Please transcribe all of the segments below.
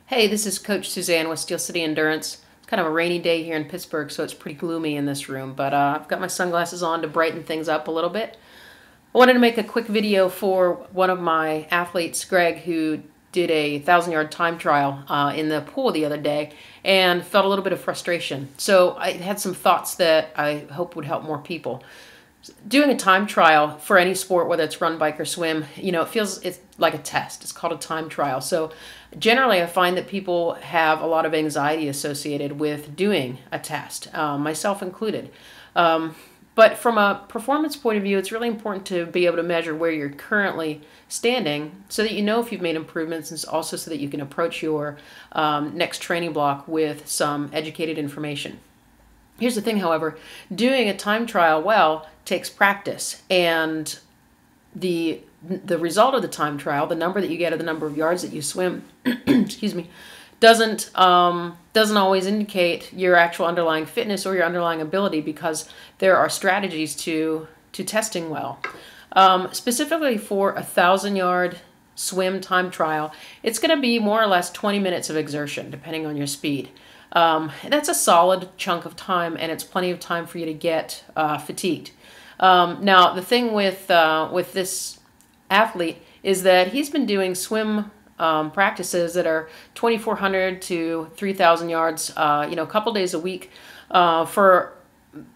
Hey, this is Coach Suzanne with Steel City Endurance. It's kind of a rainy day here in Pittsburgh, so it's pretty gloomy in this room, but I've got my sunglasses on to brighten things up a little bit. I wanted to make a quick video for one of my athletes, Greg, who did a 1,000-yard time trial in the pool the other day and felt a little bit of frustration. So I had some thoughts that I hope would help more people. Doing a time trial for any sport, whether it's run, bike, or swim, it's like a test. It's called a time trial. So generally, I find that people have a lot of anxiety associated with doing a test, myself included. But from a performance point of view, it's really important to be able to measure where you're currently standing so that you know if you've made improvements, and also so that you can approach your next training block with some educated information. Here's the thing, however, doing a time trial well takes practice, and the result of the time trial, the number that you get or the number of yards that you swim, excuse me, doesn't always indicate your actual underlying fitness or your underlying ability, because there are strategies to testing well. Specifically for a 1,000-yard swim time trial, it's going to be more or less 20 minutes of exertion, depending on your speed. That's a solid chunk of time, and it's plenty of time for you to get fatigued. Now, the thing with this athlete is that he's been doing swim practices that are 2,400 to 3,000 yards, a couple days a week for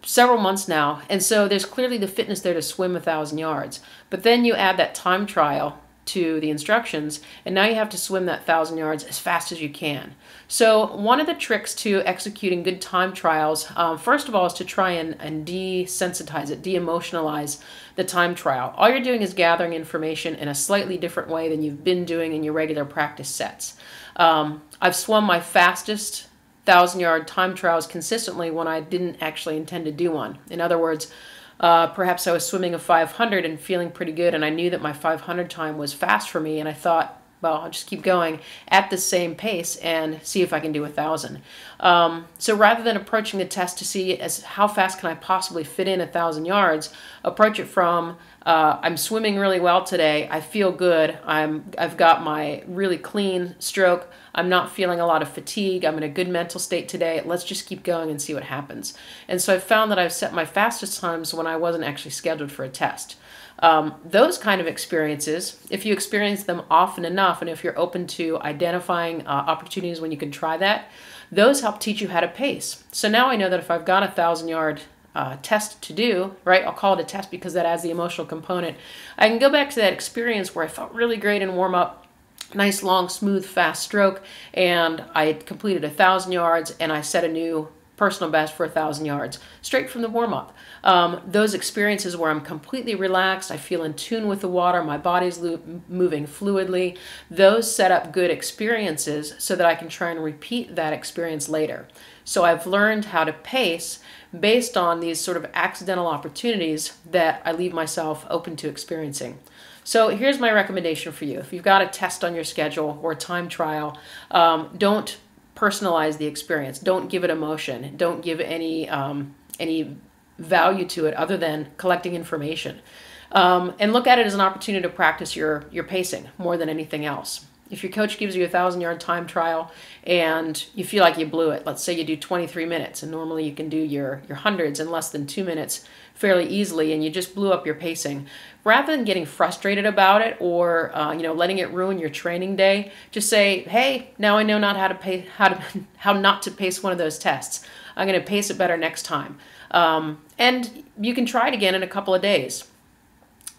several months now, and so there's clearly the fitness there to swim 1,000 yards. But then you add that time trial to the instructions, and now you have to swim that 1,000 yards as fast as you can. So one of the tricks to executing good time trials, first of all, is to try and desensitize it, de-emotionalize the time trial. All you're doing is gathering information in a slightly different way than you've been doing in your regular practice sets. I've swum my fastest 1,000-yard time trials consistently when I didn't actually intend to do one. In other words, perhaps I was swimming a 500 and feeling pretty good, and I knew that my 500 time was fast for me, and I thought, well, I'll just keep going at the same pace and see if I can do 1,000. So rather than approaching the test to see how fast can I possibly fit in 1,000 yards, approach it from, I'm swimming really well today, I feel good, I've got my really clean stroke, I'm not feeling a lot of fatigue, I'm in a good mental state today, let's just keep going and see what happens. And so I've found that I've set my fastest times when I wasn't actually scheduled for a test. Those kind of experiences, if you experience them often enough, and if you're open to identifying opportunities when you can try that, those help teach you how to pace. So now I know that if I've got a 1,000-yard test to do, right, I'll call it a test because that adds the emotional component, I can go back to that experience where I felt really great in warm-up, nice, long, smooth, fast stroke, and I had completed 1,000 yards, and I set a new personal best for 1,000 yards, straight from the warm-up. Those experiences where I'm completely relaxed, I feel in tune with the water, my body's moving fluidly, those set up good experiences so that I can try and repeat that experience later. So I've learned how to pace based on these sort of accidental opportunities that I leave myself open to experiencing. So here's my recommendation for you. If you've got a test on your schedule or a time trial, don't personalize the experience. Don't give it emotion. Don't give any value to it other than collecting information. And look at it as an opportunity to practice your pacing more than anything else. If your coach gives you a 1,000-yard time trial and you feel like you blew it, let's say you do 23 minutes, and normally you can do your hundreds in less than 2 minutes fairly easily, and you just blew up your pacing. Rather than getting frustrated about it or letting it ruin your training day, just say, hey, now I know how not to pace one of those tests. I'm going to pace it better next time. And you can try it again in a couple of days.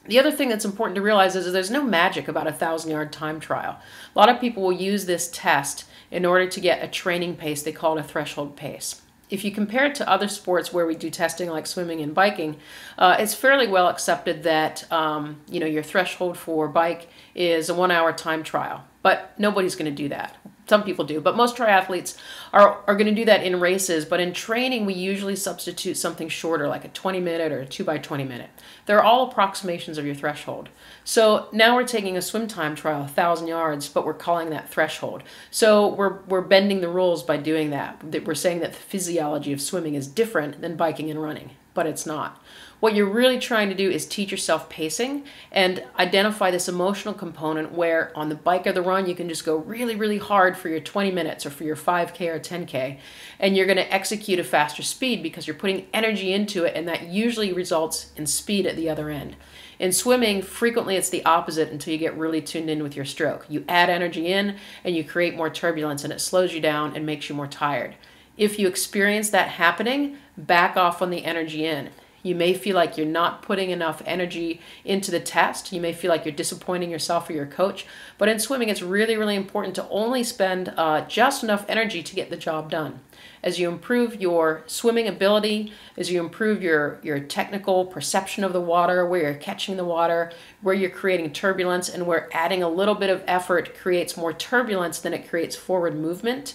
The other thing that's important to realize is that there's no magic about a 1,000-yard time trial. A lot of people will use this test in order to get a training pace. They call it a threshold pace. If you compare it to other sports where we do testing like swimming and biking, it's fairly well accepted that your threshold for bike is a 1-hour time trial. But nobody's going to do that. Some people do, but most triathletes are going to do that in races. But in training, we usually substitute something shorter, like a 20-minute or a 2x20 minute. They're all approximations of your threshold. So now we're taking a swim time trial, 1,000 yards, but we're calling that threshold. So we're bending the rules by doing that. We're saying that the physiology of swimming is different than biking and running. but it's not. What you're really trying to do is teach yourself pacing and identify this emotional component where on the bike or the run, you can just go really, really hard for your 20 minutes or for your 5K or 10K, and you're going to execute a faster speed because you're putting energy into it, and that usually results in speed at the other end. In swimming, frequently it's the opposite until you get really tuned in with your stroke. You add energy in and you create more turbulence, and it slows you down and makes you more tired. If you experience that happening, back off on the energy in. You may feel like you're not putting enough energy into the test. You may feel like you're disappointing yourself or your coach. But in swimming, it's really, really important to only spend just enough energy to get the job done. As you improve your swimming ability, as you improve your technical perception of the water, where you're catching the water, where you're creating turbulence, and where adding a little bit of effort creates more turbulence than it creates forward movement,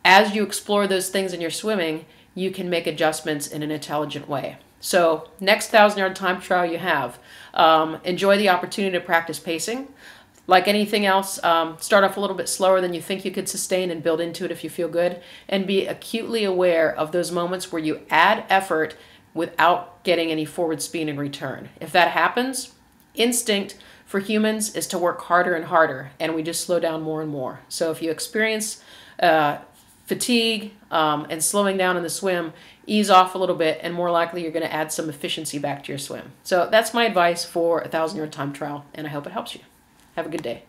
as you explore those things in your swimming, you can make adjustments in an intelligent way. So next 1,000-yard time trial you have, enjoy the opportunity to practice pacing. Like anything else, start off a little bit slower than you think you could sustain and build into it if you feel good, and be acutely aware of those moments where you add effort without getting any forward speed in return. If that happens, instinct for humans is to work harder and harder, and we just slow down more and more. So if you experience fatigue and slowing down in the swim, ease off a little bit, and more likely you're going to add some efficiency back to your swim. So that's my advice for a 1,000-yard time trial, and I hope it helps you. Have a good day.